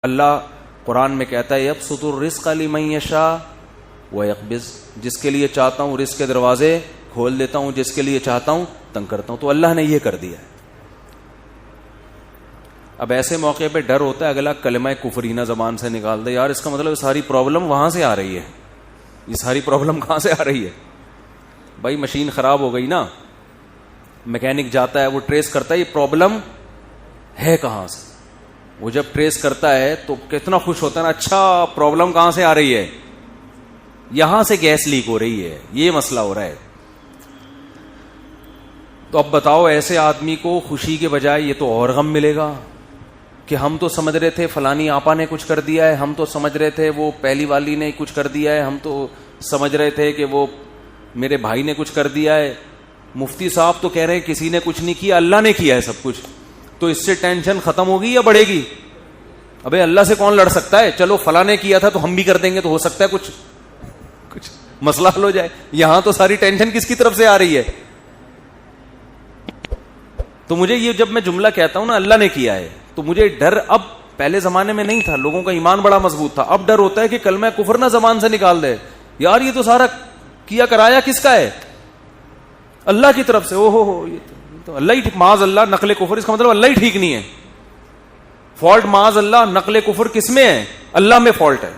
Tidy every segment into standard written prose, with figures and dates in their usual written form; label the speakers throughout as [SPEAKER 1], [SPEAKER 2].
[SPEAKER 1] اللہ قرآن میں کہتا ہے یبسط الرزق لمن یشاء ویقبض، جس کے لیے چاہتا ہوں رزق کے دروازے کھول دیتا ہوں، جس کے لیے چاہتا ہوں تنگ کرتا ہوں. تو اللہ نے یہ کر دیا ہے. اب ایسے موقع پہ ڈر ہوتا ہے اگلا کلمہ کفرینہ زبان سے نکال دے، یار اس کا مطلب ساری پرابلم وہاں سے آ رہی ہے. یہ ساری پرابلم کہاں سے آ رہی ہے؟ بھائی مشین خراب ہو گئی نا، میکینک جاتا ہے وہ ٹریس کرتا ہے یہ پرابلم ہے کہاں سے. وہ جب ٹریس کرتا ہے تو کتنا خوش ہوتا ہے نا، اچھا پرابلم کہاں سے آ رہی ہے، یہاں سے گیس لیک ہو رہی ہے، یہ مسئلہ ہو رہا ہے. تو اب بتاؤ ایسے آدمی کو خوشی کے بجائے یہ تو اور غم ملے گا کہ ہم تو سمجھ رہے تھے فلانی آپا نے کچھ کر دیا ہے، ہم تو سمجھ رہے تھے وہ پہلی والی نے کچھ کر دیا ہے، ہم تو سمجھ رہے تھے کہ وہ میرے بھائی نے کچھ کر دیا ہے. مفتی صاحب تو کہہ رہے ہیں کسی نے کچھ نہیں کیا، اللہ نے کیا ہے سب کچھ. تو اس سے ٹینشن ختم ہوگی یا بڑھے گی؟ ابے اللہ سے کون لڑ سکتا ہے؟ چلو فلاں نے کیا تھا تو ہم بھی کر دیں گے، تو ہو سکتا ہے کچھ مسئلہ حل ہو جائے. یہاں تو ساری ٹینشن کس کی طرف سے آ رہی ہے؟ تو مجھے یہ جب میں جملہ کہتا ہوں نا اللہ نے کیا ہے، تو مجھے ڈر اب پہلے زمانے میں نہیں تھا، لوگوں کا ایمان بڑا مضبوط تھا. اب ڈر ہوتا ہے کہ کلمہ کفر نہ زبان سے نکال دے. یار یہ تو سارا کیا کرایا کس کا ہے؟ اللہ کی طرف سے. ہو یہ تو اللہ ہی ٹھیک، معاذ اللہ نقل کفر، اس کا مطلب اللہ ہی ٹھیک نہیں ہے. فالٹ معاذ اللہ نقل کفر کس میں ہے؟ اللہ میں فالٹ ہے.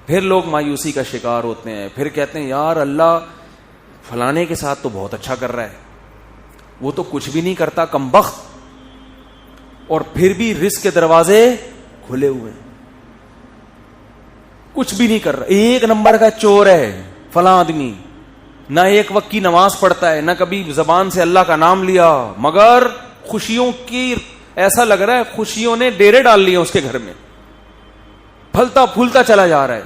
[SPEAKER 1] پھر لوگ مایوسی کا شکار ہوتے ہیں، پھر کہتے ہیں یار اللہ فلانے کے ساتھ تو بہت اچھا کر رہا ہے، وہ تو کچھ بھی نہیں کرتا کمبخت، اور پھر بھی رزق کے دروازے کھلے ہوئے، کچھ بھی نہیں کر رہا، ایک نمبر کا چور ہے فلاں آدمی، نہ ایک وقت کی نماز پڑھتا ہے، نہ کبھی زبان سے اللہ کا نام لیا، مگر خوشیوں کی ایسا لگ رہا ہے خوشیوں نے ڈیرے ڈال لیے اس کے گھر میں، پھلتا پھولتا چلا جا رہا ہے.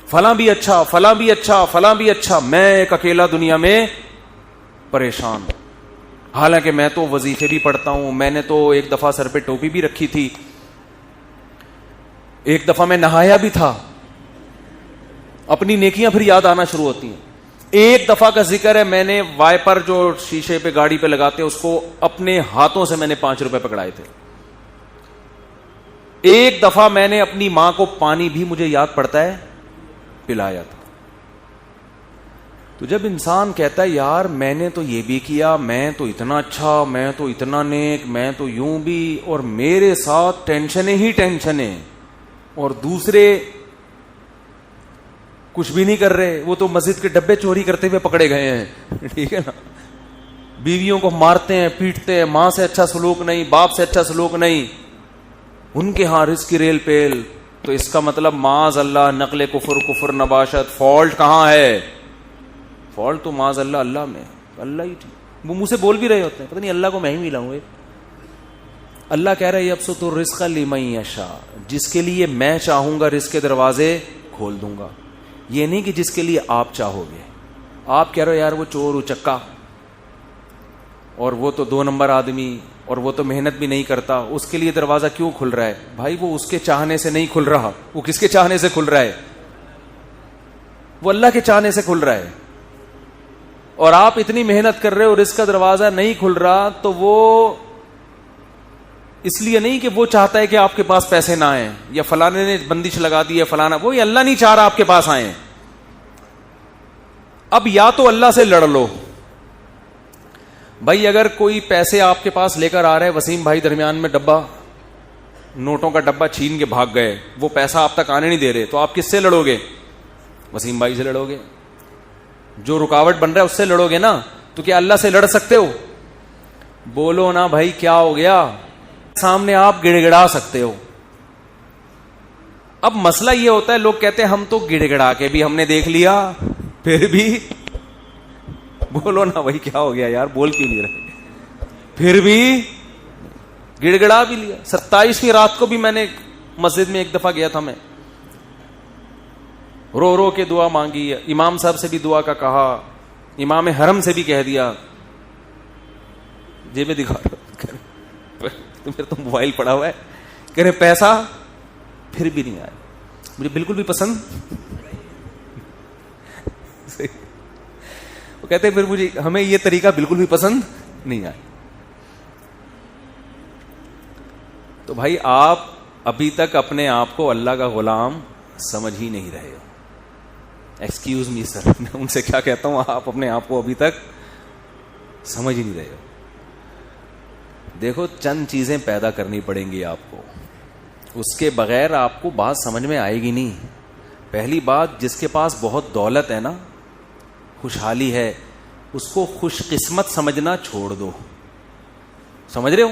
[SPEAKER 1] فلاں بھی اچھا، فلاں بھی اچھا، فلاں بھی اچھا، میں ایک اکیلا دنیا میں پریشان ہوں. حالانکہ میں تو وظیفے بھی پڑھتا ہوں، میں نے تو ایک دفعہ سر پہ ٹوپی بھی رکھی تھی، ایک دفعہ میں نہایا بھی تھا. اپنی نیکیاں پھر یاد آنا شروع ہوتی ہیں. ایک دفعہ کا ذکر ہے، میں نے وائپر جو شیشے پہ گاڑی پہ لگاتے اس کو اپنے ہاتھوں سے میں نے 5 روپے پکڑائے تھے. ایک دفعہ میں نے اپنی ماں کو پانی بھی مجھے یاد پڑتا ہے پلایا تھا. تو جب انسان کہتا ہے یار میں نے تو یہ بھی کیا، میں تو اتنا اچھا، میں تو اتنا نیک، میں تو یوں بھی، اور میرے ساتھ ٹینشنیں ہی ٹینشنیں، اور دوسرے کچھ بھی نہیں کر رہے، وہ تو مسجد کے ڈبے چوری کرتے ہوئے پکڑے گئے ہیں. ٹھیک ہے نا، بیویوں کو مارتے ہیں پیٹتے ہیں، ماں سے اچھا سلوک نہیں، باپ سے اچھا سلوک نہیں، ان کے ہاں رزق کی ریل پیل. تو اس کا مطلب معاذ اللہ نقل کفر نباشت. فالٹ کہاں ہے؟ فالٹ تو معاذ اللہ اللہ میں، اللہ ہی ٹھیک. وہ منہ سے بول بھی رہے ہوتے ہیں پتہ نہیں اللہ کو میں ہی ملا ہوں. اللہ کہہ رہا ہے یبسط الرزق لمن یشاء، جس کے لیے میں چاہوں گا رزق کے دروازے کھول دوں گا. یہ نہیں کہ جس کے لیے آپ چاہو گے. آپ کہہ رہے ہو یار وہ چور اچکا، اور وہ تو 2 نمبر آدمی، اور وہ تو محنت بھی نہیں کرتا، اس کے لیے دروازہ کیوں کھل رہا ہے؟ بھائی وہ اس کے چاہنے سے نہیں کھل رہا، وہ کس کے چاہنے سے کھل رہا ہے؟ وہ اللہ کے چاہنے سے کھل رہا ہے. اور آپ اتنی محنت کر رہے ہو، رزق کا دروازہ نہیں کھل رہا، تو وہ اس لیے نہیں کہ وہ چاہتا ہے کہ آپ کے پاس پیسے نہ آئیں، یا فلانے نے بندش لگا دی ہے فلانا، وہ اللہ نہیں چاہ رہا آپ کے پاس آئیں. اب یا تو اللہ سے لڑ لو. بھائی اگر کوئی پیسے آپ کے پاس لے کر آ رہے، وسیم بھائی درمیان میں ڈبہ نوٹوں کا ڈبہ چھین کے بھاگ گئے، وہ پیسہ آپ تک آنے نہیں دے رہے، تو آپ کس سے لڑو گے؟ وسیم بھائی سے لڑو گے. جو رکاوٹ بن رہا ہے اس سے لڑو گے نا. تو کیا اللہ سے لڑ سکتے ہو؟ بولو نا بھائی کیا ہو گیا؟ سامنے آپ گڑ گڑا سکتے ہو. اب مسئلہ یہ ہوتا ہے، لوگ کہتے ہیں ہم تو گڑ گڑا کے بھی ہم نے دیکھ لیا، پھر بھی بولو نا بھائی کیا ہو گیا یار، بول کیوں نہیں رہے؟ پھر بھی گڑ گڑا بھی لیا. 27ویں رات کو بھی میں نے مسجد میں ایک دفعہ گیا تھا، میں رو رو کے دعا مانگی، امام صاحب سے بھی دعا کا کہا، امام حرم سے بھی کہہ دیا. جیب میں دکھا تو پھر تو موبائل پڑا ہوا ہے، کہہ رہے پیسہ، پھر بھی نہیں آیا. مجھے بالکل بھی پسند. وہ کہتے پھر مجھے ہمیں یہ طریقہ بالکل بھی پسند نہیں آیا. تو بھائی آپ ابھی تک اپنے آپ کو اللہ کا غلام سمجھ ہی نہیں رہے ہو. ایکسکیوز می سر, میں ان سے کیا کہتا ہوں, آپ اپنے آپ کو ابھی تک سمجھ ہی نہیں رہے ہو. دیکھو چند چیزیں پیدا کرنی پڑیں گی آپ کو, اس کے بغیر آپ کو بات سمجھ میں آئے گی نہیں. پہلی بات, جس کے پاس بہت دولت ہے نا, خوشحالی ہے, اس کو خوش قسمت سمجھنا چھوڑ دو. سمجھ رہے ہو؟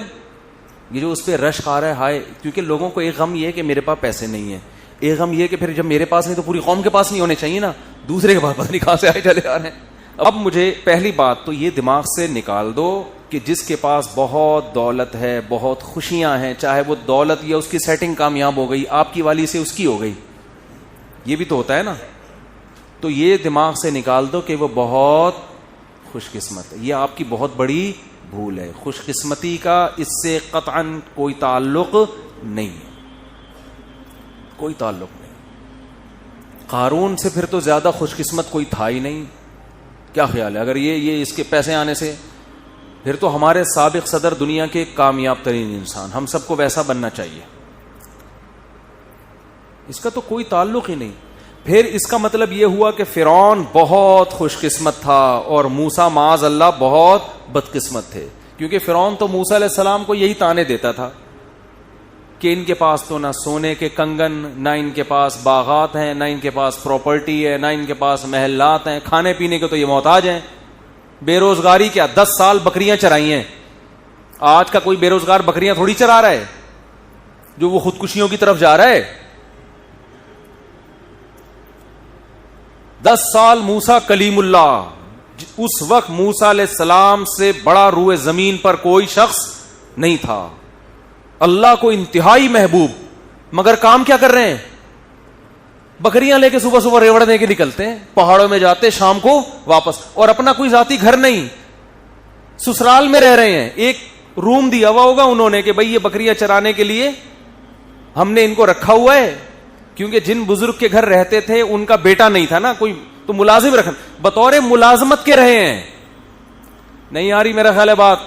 [SPEAKER 1] یہ جو اس پہ رشک آ رہا ہے ہائے, کیونکہ لوگوں کو ایک غم یہ ہے کہ میرے پاس پیسے نہیں ہیں, ایک غم یہ کہ پھر جب میرے پاس نہیں تو پوری قوم کے پاس نہیں ہونے چاہیے نا, دوسرے کے پاس پتہ نہیں کہاں سے آئے چلے آ رہے ہیں. اب مجھے پہلی بات تو یہ دماغ سے نکال دو کہ جس کے پاس بہت دولت ہے, بہت خوشیاں ہیں, چاہے وہ دولت یا اس کی سیٹنگ کامیاب ہو گئی, آپ کی والی سے اس کی ہو گئی, یہ بھی تو ہوتا ہے نا, تو یہ دماغ سے نکال دو کہ وہ بہت خوش قسمت ہے. یہ آپ کی بہت بڑی بھول ہے. خوش قسمتی کا اس سے قطعاً کوئی تعلق نہیں ہے, کوئی تعلق نہیں. قارون سے پھر تو زیادہ خوش قسمت کوئی تھا ہی نہیں. کیا خیال ہے, اگر یہ اس کے پیسے آنے سے, پھر تو ہمارے سابق صدر دنیا کے کامیاب ترین انسان, ہم سب کو ویسا بننا چاہیے. اس کا تو کوئی تعلق ہی نہیں. پھر اس کا مطلب یہ ہوا کہ فرعون بہت خوش قسمت تھا اور موسیٰ معاذ اللہ بہت بدقسمت تھے, کیونکہ فرعون تو موسیٰ علیہ السلام کو یہی تانے دیتا تھا کہ ان کے پاس تو نہ سونے کے کنگن, نہ ان کے پاس باغات ہیں, نہ ان کے پاس پراپرٹی ہے, نہ ان کے پاس محلات ہیں, کھانے پینے کے تو یہ محتاج ہیں. بے روزگاری کیا, 10 سال بکریاں چرائی ہیں. آج کا کوئی بے روزگار بکریاں تھوڑی چرا رہا ہے جو وہ خودکشیوں کی طرف جا رہا ہے. 10 سال موسیٰ کلیم اللہ, اس وقت موسیٰ علیہ السلام سے بڑا روئے زمین پر کوئی شخص نہیں تھا, اللہ کو انتہائی محبوب, مگر کام کیا کر رہے ہیں, بکریاں لے کے صبح صبح ریوڑ دے کے نکلتے ہیں, پہاڑوں میں جاتے, شام کو واپس, اور اپنا کوئی ذاتی گھر نہیں, سسرال میں رہ رہے ہیں. ایک روم دیا ہوا ہوگا انہوں نے کہ بھئی یہ بکریاں چرانے کے لیے ہم نے ان کو رکھا ہوا ہے, کیونکہ جن بزرگ کے گھر رہتے تھے ان کا بیٹا نہیں تھا نا کوئی, تو ملازم رکھنا, بطور ملازمت کے رہے ہیں. نہیں آ رہی میرا خیال ہے بات.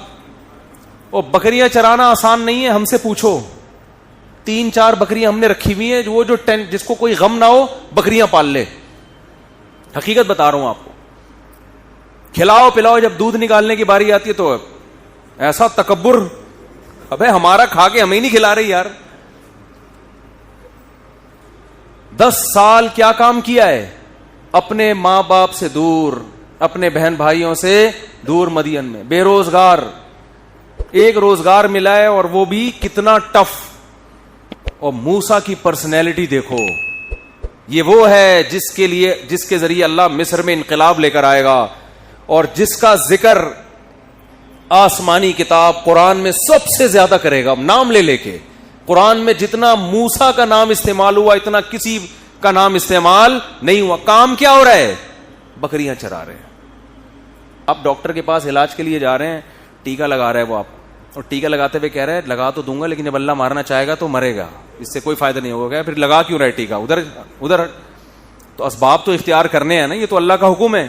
[SPEAKER 1] اور بکریاں چرانا آسان نہیں ہے, ہم سے پوچھو. 3-4 بکریاں ہم نے رکھی ہوئی ہیں, وہ جو جس کو کوئی غم نہ ہو بکریاں پال لے. حقیقت بتا رہا ہوں آپ کو. کھلاؤ پلاؤ, جب دودھ نکالنے کی باری آتی ہے تو ایسا تکبر, ابے ہمارا کھا کے ہمیں نہیں کھلا رہی یار. 10 سال کیا کام کیا ہے, اپنے ماں باپ سے دور, اپنے بہن بھائیوں سے دور, مدین میں بے روزگار. ایک روزگار ملا ہے اور وہ بھی کتنا ٹف. اور موسیٰ کی پرسنالٹی دیکھو, یہ وہ ہے جس کے ذریعے اللہ مصر میں انقلاب لے کر آئے گا, اور جس کا ذکر آسمانی کتاب قرآن میں سب سے زیادہ کرے گا, نام لے لے کے. قرآن میں جتنا موسیٰ کا نام استعمال ہوا اتنا کسی کا نام استعمال نہیں ہوا. کام کیا ہو رہا ہے, بکریاں چرا رہے ہیں. آپ ڈاکٹر کے پاس علاج کے لیے جا رہے ہیں, ٹیکا لگا رہا ہے وہ آپ, اور ٹیکا لگاتے ہوئے کہہ رہے ہیں لگا تو دوں گا لیکن جب اللہ مارنا چاہے گا تو مرے گا, اس سے کوئی فائدہ نہیں ہوگا. پھر لگا کیوں رہے ٹیکا, ادھر تو اسباب تو اختیار کرنے ہیں نا, یہ تو اللہ کا حکم ہے.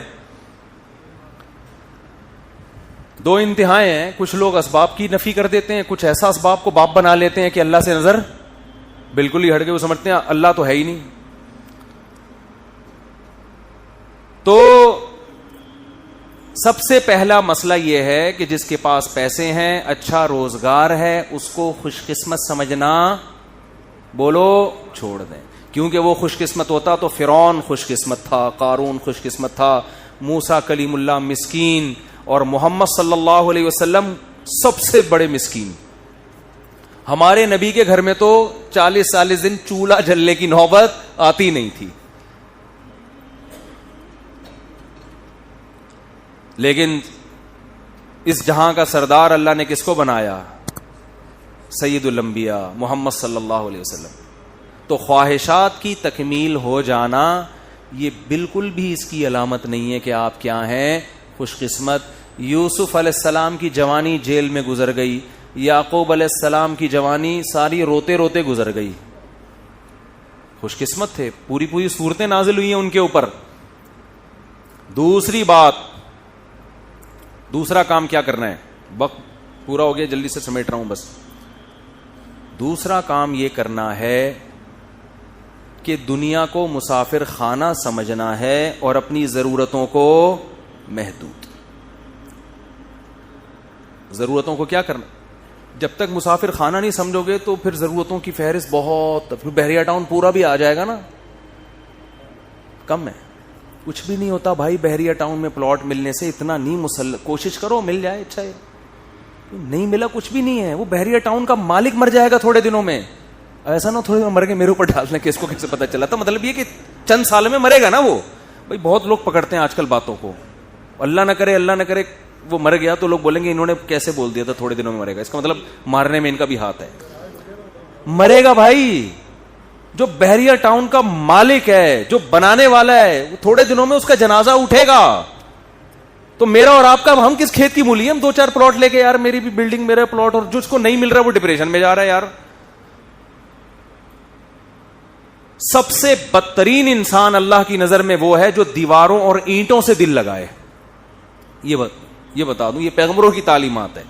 [SPEAKER 1] 2 انتہائیں ہیں, کچھ لوگ اسباب کی نفی کر دیتے ہیں, کچھ ایسا اسباب کو باپ بنا لیتے ہیں کہ اللہ سے نظر بالکل ہی ہٹ کے وہ سمجھتے ہیں اللہ تو ہے ہی نہیں. تو سب سے پہلا مسئلہ یہ ہے کہ جس کے پاس پیسے ہیں, اچھا روزگار ہے, اس کو خوش قسمت سمجھنا بولو چھوڑ دیں. کیونکہ وہ خوش قسمت ہوتا تو فرعون خوش قسمت تھا, قارون خوش قسمت تھا, موسیٰ کلیم اللہ مسکین, اور محمد صلی اللہ علیہ وسلم سب سے بڑے مسکین. ہمارے نبی کے گھر میں تو 40 دن چولہا جلنے کی نوبت آتی نہیں تھی. لیکن اس جہاں کا سردار اللہ نے کس کو بنایا, سید الانبیاء محمد صلی اللہ علیہ وسلم. تو خواہشات کی تکمیل ہو جانا یہ بالکل بھی اس کی علامت نہیں ہے کہ آپ کیا ہیں, خوش قسمت. یوسف علیہ السلام کی جوانی جیل میں گزر گئی, یعقوب علیہ السلام کی جوانی ساری روتے روتے گزر گئی, خوش قسمت تھے, پوری صورتیں نازل ہوئی ہیں ان کے اوپر. دوسری بات, دوسرا کام کیا کرنا ہے, وقت پورا ہو گیا, جلدی سے سمیٹ رہا ہوں بس. دوسرا کام یہ کرنا ہے کہ دنیا کو مسافر خانہ سمجھنا ہے اور اپنی ضرورتوں کو محدود. ضرورتوں کو کیا کرنا؟ جب تک مسافر خانہ نہیں سمجھو گے تو پھر ضرورتوں کی فہرست بہت, پھر بحریہ ٹاؤن پورا بھی آ جائے گا نا, کم ہے, کچھ بھی نہیں ہوتا بھائی. بحریہ ٹاؤن میں پلاٹ ملنے سے اتنا نہیں کوشش کرو مل جائے, اچھا ہے, نہیں ملا کچھ بھی نہیں ہے. وہ بحریہ ٹاؤن کا مالک مر جائے گا تھوڑے دنوں میں. ایسا نہ تھوڑے مر کے میرے اوپر ڈالنے کے اس کو کیسے پتا چلا تھا, مطلب یہ کہ چند سال میں مرے گا نا وہ. بھائی بہت لوگ پکڑتے ہیں آج کل باتوں کو, اللہ نہ کرے وہ مر گیا تو لوگ بولیں گے انہوں نے کیسے بول دیا تھا تھوڑے دنوں میں مرے گا. اس کا مطلب مارنے میں ان کا بھی ہاتھ ہے. مرے گا بھائی. جو بحریہ ٹاؤن کا مالک ہے, جو بنانے والا ہے, وہ تھوڑے دنوں میں اس کا جنازہ اٹھے گا. تو میرا اور آپ کا, ہم کس کھیت کی مولی, ہم 2-4 پلاٹ لے کے یار میری بھی بلڈنگ میرا پلاٹ, اور جس کو نہیں مل رہا وہ ڈپریشن میں جا رہا ہے یار. سب سے بدترین انسان اللہ کی نظر میں وہ ہے جو دیواروں اور اینٹوں سے دل لگائے. یہ بتا دوں, یہ پیغمبروں کی تعلیمات ہے.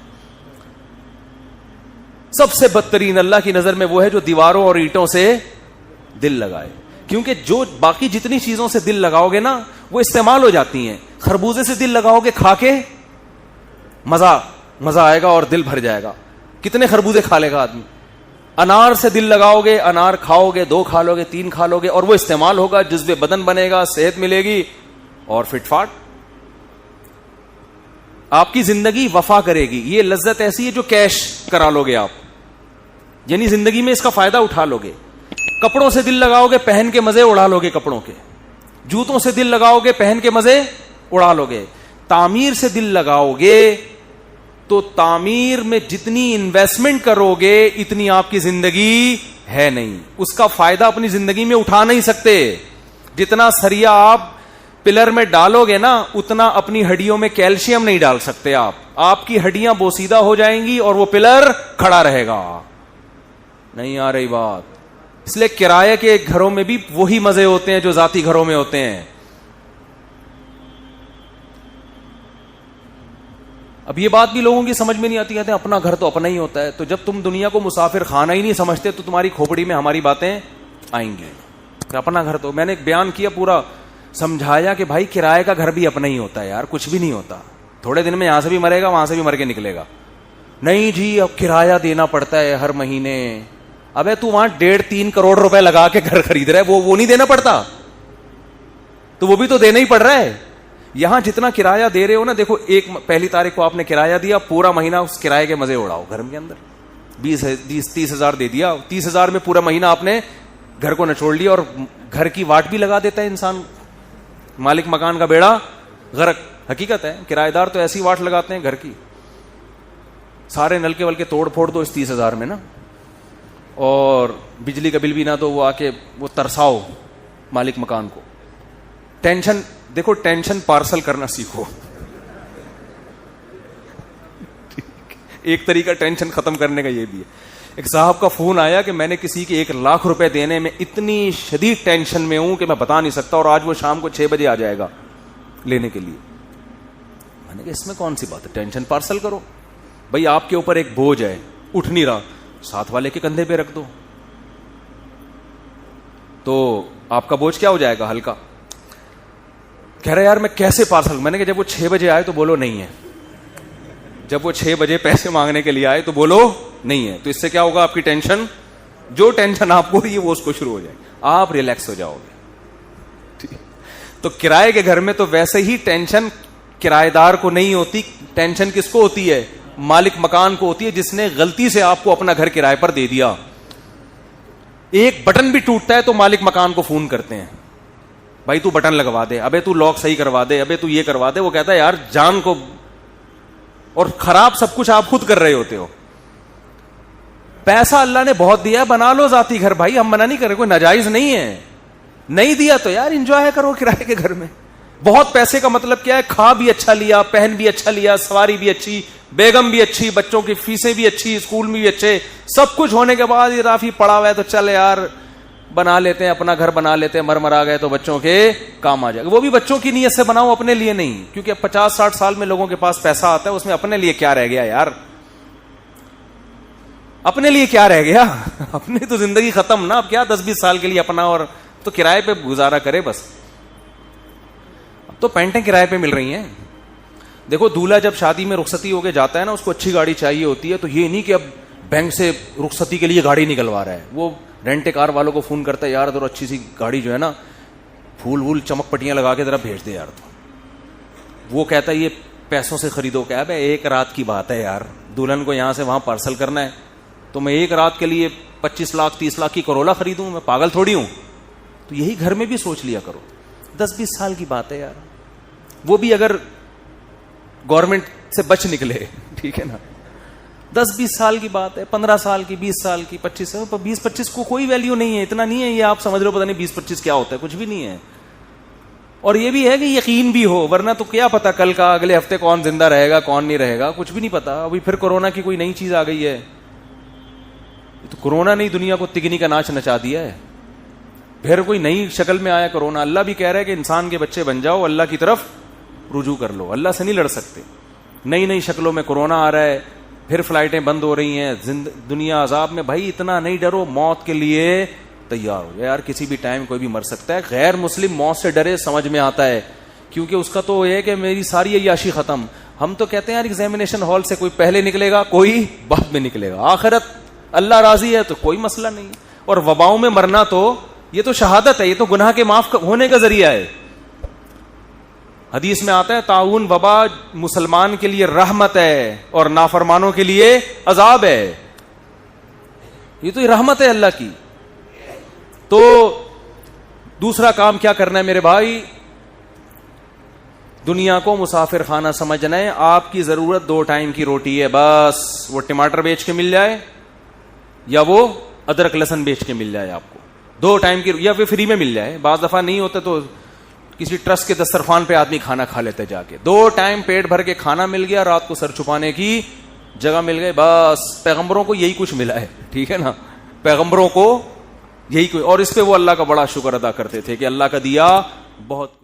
[SPEAKER 1] سب سے بدترین اللہ کی نظر میں وہ ہے جو دیواروں اور اینٹوں سے دل لگائے. کیونکہ جو باقی جتنی چیزوں سے دل لگاؤ گے نا وہ استعمال ہو جاتی ہیں. خربوزے سے دل لگاؤ گے, کھا کے مزہ آئے گا اور دل بھر جائے گا. کتنے خربوزے کھا لے گا آدمی. انار سے دل لگاؤ گے, انار کھاؤ گے, 2 کھا لو گے, 3 کھا لو گے, اور وہ استعمال ہوگا, جذبے بدن بنے گا, صحت ملے گی اور فٹ فاٹ. آپ کی زندگی وفا کرے گی. یہ لذت ایسی ہے جو کیش کرا لو گے آپ, یعنی زندگی میں اس کا فائدہ اٹھا لو گے. کپڑوں سے دل لگاؤ گے, پہن کے مزے اڑا لو گے کپڑوں کے. جوتوں سے دل لگاؤ گے, پہن کے مزے اڑا لو گے. تعمیر سے دل لگاؤ گے تو تعمیر میں جتنی انویسٹمنٹ کرو گے اتنی آپ کی زندگی ہے نہیں. اس کا فائدہ اپنی زندگی میں اٹھا نہیں سکتے. جتنا سریا آپ پلر میں ڈالو گے نا اتنا اپنی ہڈیوں میں کیلشیم نہیں ڈال سکتے آپ. آپ کی ہڈیاں بوسیدہ ہو جائیں گی اور وہ پلر کھڑا رہے گا. نہیں آ رہی بات. اس لیے کرایہ کے گھروں میں بھی وہی مزے ہوتے ہیں جو ذاتی گھروں میں ہوتے ہیں. اب یہ بات بھی لوگوں کی سمجھ میں نہیں آتی. کہتے ہیں اپنا گھر تو اپنا ہی ہوتا ہے. تو جب تم دنیا کو مسافر خانہ ہی نہیں سمجھتے تو تمہاری کھوپڑی میں ہماری باتیں آئیں گی. اپنا گھر تو, میں نے ایک بیان کیا, پورا سمجھایا کہ بھائی کرائے کا گھر بھی اپنا ہی ہوتا ہے یار, کچھ بھی نہیں ہوتا. تھوڑے دن میں یہاں سے بھی مرے گا, وہاں سے بھی مر کے نکلے گا. نہیں جی اب کرایہ دینا پڑتا ہے ہر مہینے. ابے تو وہاں 1.5-3 کروڑ روپے لگا کے گھر خرید رہا ہے, وہ نہیں دینا پڑتا؟ تو وہ بھی تو دینا ہی پڑ رہا ہے. یہاں جتنا کرایہ دے رہے ہو نا, دیکھو 1 تاریخ کو آپ نے کرایہ دیا, پورا مہینہ اس کرایے کے مزے اڑاؤ گھر کے اندر. 20-30 دے دیا, 30,000 میں پورا مہینہ آپ نے گھر کو نچوڑ لیا. اور گھر کی واٹ بھی لگا دیتا ہے انسان, مالک مکان کا بیڑا غرق. حقیقت ہے, کرایہ دار تو ایسی واٹ لگاتے ہیں گھر کی, سارے نل کے ول کے توڑ پھوڑ دو اس 30,000 میں نا, اور بجلی کا بل بھی نہ دو, وہ آ کے وہ ترساؤ مالک مکان کو. ٹینشن دیکھو, ٹینشن پارسل کرنا سیکھو. ایک طریقہ ٹینشن ختم کرنے کا یہ بھی ہے. ایک صاحب کا فون آیا کہ میں نے کسی کے 1 لاکھ روپے دینے میں اتنی شدید ٹینشن میں ہوں کہ میں بتا نہیں سکتا, اور آج وہ شام کو 6 بجے آ جائے گا لینے کے لیے. میں نے کہا اس میں کون سی بات ہے, ٹینشن پارسل کرو. بھائی آپ کے اوپر ایک بوجھ ہے, اٹھ نہیں رہا, ساتھ والے کے کندھے پہ رکھ دو, تو آپ کا بوجھ کیا ہو جائے گا, ہلکا. کہہ رہے یار میں کیسے پارسل. میں نے کہا جب وہ 6 بجے آئے تو بولو نہیں ہے, جب وہ 6 بجے پیسے مانگنے کے لیے آئے تو بولو نہیں ہے. تو اس سے کیا ہوگا, آپ کی ٹینشن, جو ٹینشن آپ کو رہی ہے وہ اس کو شروع ہو جائے, آپ ریلیکس ہو جاؤ گے. تو کرائے کے گھر میں تو ویسے ہی ٹینشن کرایہ دار کو نہیں ہوتی, ٹینشن کس کو ہوتی ہے, مالک مکان کو ہوتی ہے, جس نے غلطی سے آپ کو اپنا گھر کرائے پر دے دیا. ایک بٹن بھی ٹوٹتا ہے تو مالک مکان کو فون کرتے ہیں, بھائی تو بٹن لگوا دے, ابے تو لاک صحیح کروا دے, ابے تو یہ کروا دے. وہ کہتا ہے یار جان کو, اور خراب سب کچھ آپ خود کر رہے ہوتے ہو. پیسہ اللہ نے بہت دیا, بنا لو ذاتی گھر بھائی, ہم منع نہیں کر رہے, کوئی ناجائز نہیں ہے. نہیں دیا تو یار انجوائے کرو کرائے کے گھر میں. بہت پیسے کا مطلب کیا ہے, کھا بھی اچھا لیا, پہن بھی اچھا لیا, سواری بھی اچھی, بیگم بھی اچھی, بچوں کی فیسیں بھی اچھی, اسکول میں بھی اچھے, سب کچھ ہونے کے بعد یہ رافی پڑا ہوا ہے تو چل یار بنا لیتے ہیں, اپنا گھر بنا لیتے ہیں, مرا گئے تو بچوں کے کام آ جائے گا. وہ بھی بچوں کی نیت سے بناؤ, اپنے لیے نہیں, کیونکہ 50-60 سال میں لوگوں کے پاس پیسہ آتا ہے, اس میں اپنے لیے کیا رہ گیا یار. اپنے لیے کیا رہ گیا؟ اپنی تو زندگی ختم نا. اب کیا 10-20 سال کے لیے اپنا اور تو کرائے پہ گزارا کرے بس. اب تو پینٹیں کرائے پہ مل رہی ہیں. دیکھو دولہا جب شادی میں رخصتی ہو کے جاتا ہے نا, اس کو اچھی گاڑی چاہیے ہوتی ہے, تو یہ نہیں کہ اب بینک سے رخصتی کے لیے گاڑی نکلوا رہا ہے. وہ رینٹ کار والوں کو فون کرتا ہے, یار ادھر اچھی سی گاڑی جو ہے نا, پھول وول چمک پٹیاں لگا کے ذرا بھیج دے یار. تو وہ کہتا ہے یہ پیسوں سے خریدو. کیا ہے, ایک رات کی بات ہے یار, دلہن کو یہاں سے وہاں پارسل کرنا ہے, تو میں ایک رات کے لیے 25 لاکھ 30 لاکھ کی کرولا خریدوں؟ میں پاگل تھوڑی ہوں. تو یہی گھر میں بھی سوچ لیا کرو. 10-20 سال کی بات ہے یار, وہ بھی اگر گورنمنٹ سے بچ نکلے, ٹھیک ہے نا. 10-20 سال کی بات ہے, 15 سال کی, 20 سال کی, 25 سال. 20-25 کو کوئی ویلیو نہیں ہے, اتنا نہیں ہے. یہ آپ سمجھ رہے ہو پتہ نہیں 20-25 کیا ہوتا ہے, کچھ بھی نہیں ہے. اور یہ بھی ہے کہ یقین بھی ہو, ورنہ تو کیا پتا کل کا اگلے ہفتے کون زندہ رہے گا کون نہیں رہے گا, کچھ بھی نہیں پتا. ابھی پھر کورونا کی کوئی نئی چیز آ گئی ہے. تو کورونا نے دنیا کو تگنی کا ناچ نچا دیا ہے. پھر کوئی نئی شکل میں آیا کورونا. اللہ بھی کہہ رہا ہے کہ انسان کے بچے بن جاؤ, اللہ کی طرف رجوع کر لو. اللہ سے نہیں لڑ سکتے. نئی نئی شکلوں میں کورونا آ رہا ہے, پھر فلائٹیں بند ہو رہی ہیں, دنیا عذاب میں. بھائی اتنا نہیں ڈرو, موت کے لیے تیار ہو یار, کسی بھی ٹائم کوئی بھی مر سکتا ہے. غیر مسلم موت سے ڈرے, سمجھ میں آتا ہے, کیونکہ اس کا تو یہ ہے کہ میری ساری عیاشی ختم. ہم تو کہتے ہیں یار ایگزامینیشن ہال سے کوئی پہلے نکلے گا, کوئی بعد میں نکلے گا. آخرت اللہ راضی ہے تو کوئی مسئلہ نہیں. اور وباؤں میں مرنا تو یہ تو شہادت ہے, یہ تو گناہ کے معاف ہونے کا ذریعہ ہے. حدیث میں آتا ہے طاعون وبا مسلمان کے لیے رحمت ہے اور نافرمانوں کے لیے عذاب ہے. یہ تو رحمت ہے اللہ کی. تو دوسرا کام کیا کرنا ہے میرے بھائی, دنیا کو مسافر خانہ سمجھنا ہے. آپ کی ضرورت 2 ٹائم کی روٹی ہے بس. وہ ٹماٹر بیچ کے مل جائے یا وہ ادرک لہسن بیچ کے مل جائے آپ کو. 2 ٹائم کی, یا پھر فری میں مل جائے. بعض دفعہ نہیں ہوتا تو کسی ٹرسٹ کے دسترخوان پہ آدمی کھانا کھا لیتے جا کے. 2 ٹائم پیٹ بھر کے کھانا مل گیا, رات کو سر چھپانے کی جگہ مل گئی بس. پیغمبروں کو یہی کچھ ملا ہے, ٹھیک ہے نا. پیغمبروں کو یہی کوئی, اور اس پہ وہ اللہ کا بڑا شکر ادا کرتے تھے کہ اللہ کا دیا بہت